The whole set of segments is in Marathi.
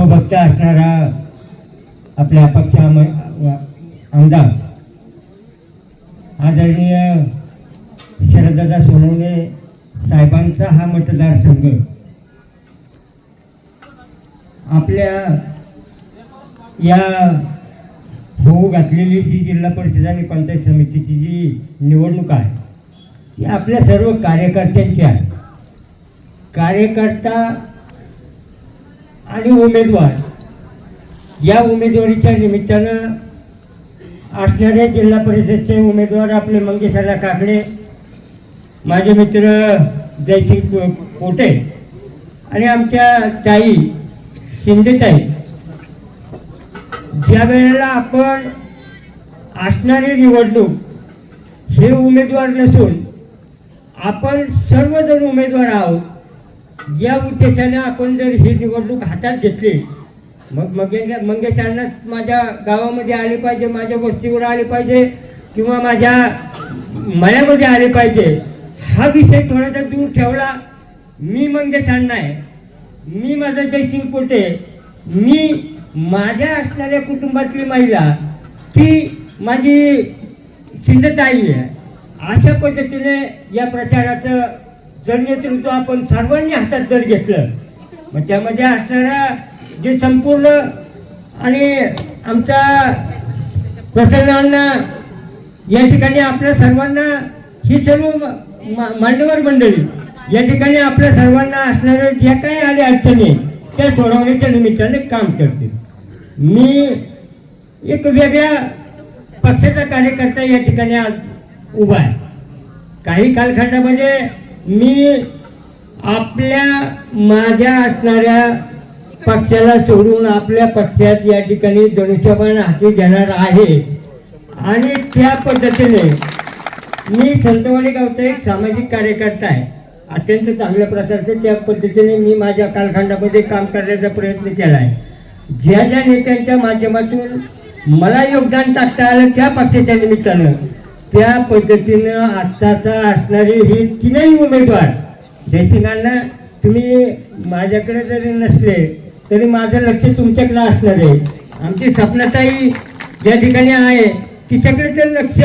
देवभक्त असणारा आपल्या अपक्ष आमदार आदरणीय शरददादा सोनवणे साहेबांचा हा मतदारसंघ आपल्या या होऊ घातलेली जी जिल्हा परिषद आणि पंचायत समितीची जी निवडणूक आहे ती आपल्या सर्व कार्यकर्त्यांची आहे. कार्यकर्ता आणि उमेदवार या उमेदवारीच्या निमित्तानं असणारे जिल्हा परिषदचे उमेदवार आपले मंगेशाला काकडे, माझे मित्र जयसिंग पोटे आणि आमच्या ताई शिंदेताई, ज्या वेळेला आपण असणारी निवडणूक हे उमेदवार नसून आपण सर्वजण उमेदवार आहोत या उद्देशाने आपण जर ही निवडणूक हातात घेतली मग मंगेशांनाच माझ्या गावामध्ये आले पाहिजे, माझ्या वस्तीवर आले पाहिजे किंवा माझ्या मळ्यामध्ये आले पाहिजे हा विषय थोडासा दूर ठेवला. मी मंगेशांना आहे, मी माझा जयसिंग पोटे, मी माझ्या असणाऱ्या कुटुंबातली महिला ती माझी शिंदेताई आहे. अशा पद्धतीने या प्रचाराचं जर नेतृत्व आपण सर्वांनी हातात जर घेतलं मग त्यामध्ये असणारा जे संपूर्ण आणि आमचा प्रसन्नांना या ठिकाणी आपल्या सर्वांना ही सर्व मान्यवर मंडळी या ठिकाणी आपल्या सर्वांना असणाऱ्या ज्या काही आडी अडचणी त्या सोडवण्याच्या निमित्ताने काम करतील. मी एक वेगळ्या पक्षाचा कार्यकर्ता या ठिकाणी आज उभा आहे. काही कालखंडामध्ये मी आपल्या माझ्या असणाऱ्या पक्षाला सोडून आपल्या पक्षात या ठिकाणी धनुष्यबाण हाती घेणार आहे आणि त्या पद्धतीने मी संतवाडी गावचा एक सामाजिक कार्यकर्ता आहे. अत्यंत चांगल्या प्रकारचे त्या पद्धतीने मी माझ्या कालखंडामध्ये काम करण्याचा प्रयत्न केला आहे. ज्या ज्या नेत्यांच्या माध्यमातून मला योगदान टाकता आलं त्या पक्षाच्या निमित्तानं त्या पद्धतीनं आत्ताचा असणारे ही तीनही उमेदवार जयसिंगांना तुम्ही माझ्याकडे जरी नसले तरी माझं लक्ष तुमच्याकडे असणार आहे. आमची सपनाताई ज्या ठिकाणी आहे तिच्याकडे तर लक्ष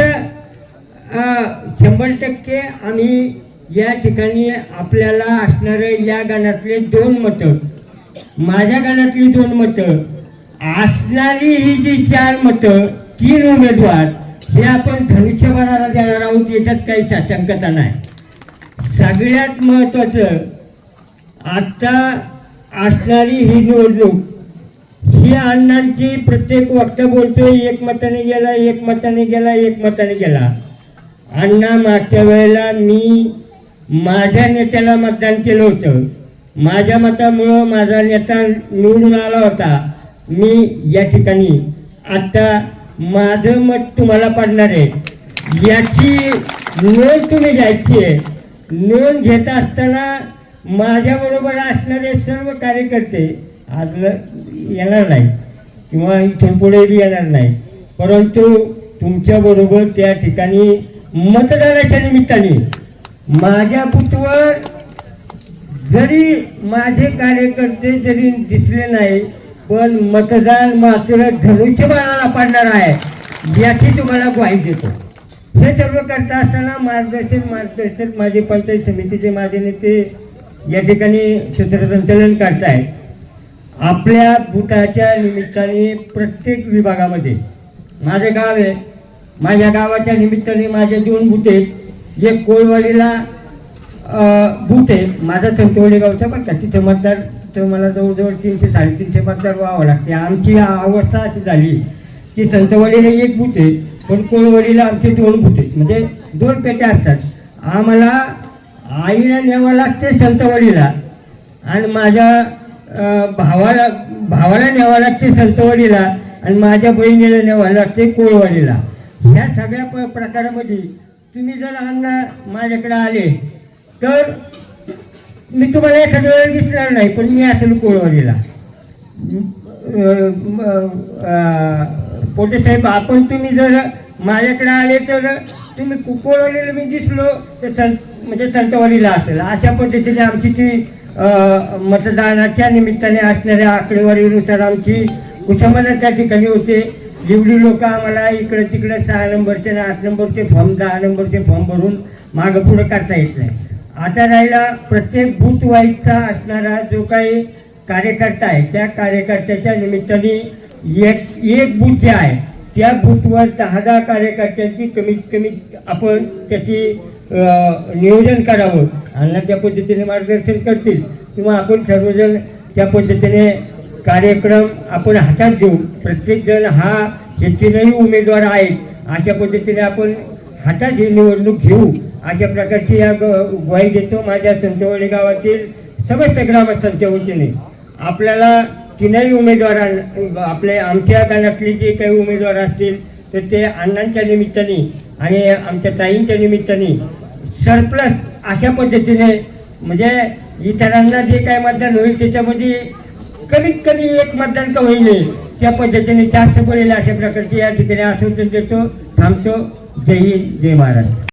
100% आम्ही या ठिकाणी आपल्याला असणारे या गाण्यातले 2 मतं, माझ्या गाण्यातली 2 मतं, असणारी ही जी 4 मतं 3 उमेदवार हे आपण धनुष्यबाणाला देणार आहोत याच्यात काही साशंकता नाही. सगळ्यात महत्त्वाचं आता असणारी ही निवडणूक ही अण्णांची प्रत्येक वक्त बोलतोय 1 मताने गेला, 1 मताने गेला, 1 मताने गेला. अण्णा मागच्या वेळेला मी माझ्या नेत्याला मतदान केलं होतं, माझ्या मतामुळं माझा नेता निवडून आला होता. मी या ठिकाणी आता माझं मत तुम्हाला पडणार आहे याची नोंद तुम्ही घ्यायची आहे. नोंद घेत असताना माझ्याबरोबर असणारे सर्व कार्यकर्ते आज येणार नाही किंवा इथून पुढेही येणार नाही, परंतु तुमच्याबरोबर त्या ठिकाणी मतदानाच्या निमित्ताने माझ्या बूथवर जरी माझे कार्यकर्ते जरी दिसले नाही पण मतदान मात्र धनुष्यबाणाला पडणार आहे याची तुम्हाला ग्वाही देतो. हे सर्व करता असताना मार्गदर्शक माझे पंचायत समितीचे माझे नेते या ठिकाणी सूत्रसंचालन करतायत. आपल्या बूथाच्या निमित्ताने प्रत्येक विभागामध्ये माझे गाव आहे, माझ्या गावाच्या निमित्ताने माझे 2 बूथ आहेत. एक कोळवाडीला बूथ आहे माझा संतवाडी गावचा, बरं का, तिथे मतदार तर मला जवळजवळ 300-350 मतदार व्हावं लागते. आमची अवस्था अशी झाली की संतवाडीला 1 बूथ आहे पण कोळवाडीला आमचे 2 बूथ आहेत, म्हणजे 2 पेट्या असतात. आम्हाला आईला न्यावं लागते संतवाडीला आणि माझ्या भावाला न्यावं लागते संतवाडीला आणि माझ्या बहिणीला न्यावं लागते कोळवाडीला. ह्या सगळ्या प्रकारामध्ये तुम्ही जर अण्णा माझ्याकडे आले तर मी तुम्हाला एखाद्या वेळेला दिसणार नाही पण मी असेल कोळवाडीला. पोटे साहेब आपण तुम्ही जर माझ्याकडे आले तर तुम्ही कोळवाडीला मी दिसलो तर म्हणजे संतवाडीला असेल. अशा पद्धतीने आमची ती मतदानाच्या निमित्ताने असणाऱ्या आकडेवारीनुसार आमची कुसंबना त्या ठिकाणी होते. जेवढी लोक आम्हाला इकडं तिकडं 6 नंबरचे आणि 8 नंबरचे फॉर्म 10 नंबरचे फॉर्म भरून मागं पुढं करता येत नाही. आता राहिला प्रत्येक बूथ वाईजचा असणारा जो काही कार्यकर्ता आहे त्या कार्यकर्त्याच्या निमित्ताने एक बूथ जे आहे त्या बूथवर 10 कार्यकर्त्यांची कमीत कमी आपण त्याची नियोजन करावं आणि त्या पद्धतीने मार्गदर्शन करतील किंवा आपण सर्वजण त्या पद्धतीने कार्यक्रम आपण हातात घेऊ. प्रत्येकजण हा हे 3ही उमेदवार आहेत अशा पद्धतीने आपण हातात ही निवडणूक घेऊ अशा प्रकारची या ग्वाही देतो. माझ्या संतवडी गावातील समस्त ग्रामस्थांच्या वतीने आपल्याला 3ही उमेदवारां आमच्या गावातले जे काही उमेदवार असतील तर ते अण्णांच्या निमित्ताने आणि आमच्या ताईंच्या निमित्ताने सरप्लस अशा पद्धतीने म्हणजे इतरांना जे काय मतदान होईल त्याच्यामध्ये कमीत कमी एक मतदान का होईल त्या पद्धतीने जास्त पडेल अशा प्रकारचे या ठिकाणी आश्वासन देतो. थांबतो. जय हिंद, जय महाराष्ट्र.